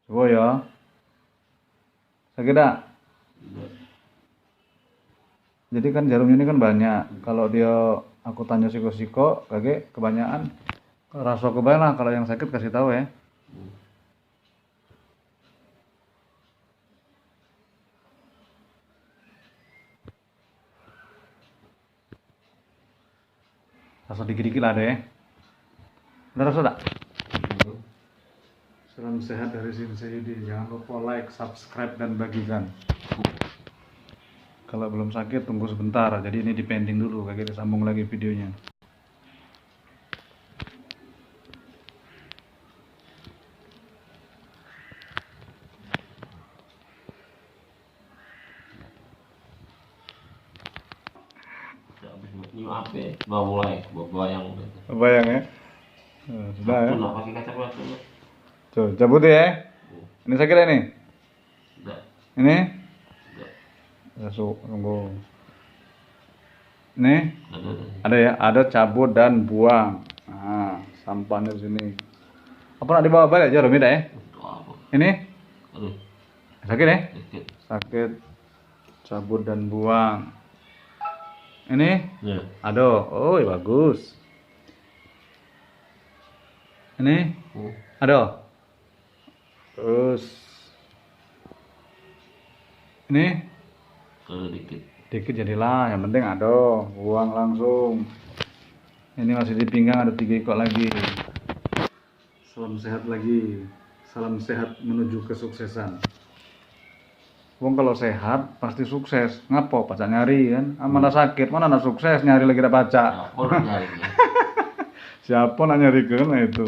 Coba ya. Sakit tak? Jadi kan jarumnya ini kan banyak. Kalau dia aku tanya siko-siko, kakek kebanyakan rasa kebanyakan lah. Kalau yang sakit kasih tahu ya. Rasa dikit-dikit lah deh. Udah rasa tak? Salam sehat dari Sensei Yudi. Jangan lupa like, subscribe, dan bagikan. Kalau belum sakit tunggu sebentar. Jadi ini dipending dulu, kakek disambung lagi videonya. Ini apa? Bawa mulai, bawa bayang. Bayang ya? Sudah ya? Sudah pakai kaca batu. Coba cabut ya. Ini sakit ya nih? Sudah. Ini? Sudah. Masuk, tunggu. Ini? Ada. Ada ya? Ada cabut dan buang. Nah, sampahnya di sini. Apa nak dibawa balik aja, Rumi dah ya? Untuk apa? Ini? Aduh, Sakit ya? sedikit. Sakit, cabut dan buang. Ini? Ya. Aduh, oh iya, bagus. Ini? Aduh. Terus ini? Sedikit. Dikit jadilah, yang penting aduh, buang langsung. Ini masih di pinggang, ada 3 ekor lagi. Salam sehat lagi. Salam sehat menuju kesuksesan. Wong kalau sehat pasti sukses. Ngapo pacak nyari kan? Mana sakit, mana nak sukses nyari lagi tak baca. Nah, orang nyari. Siapa nak nyari kan itu?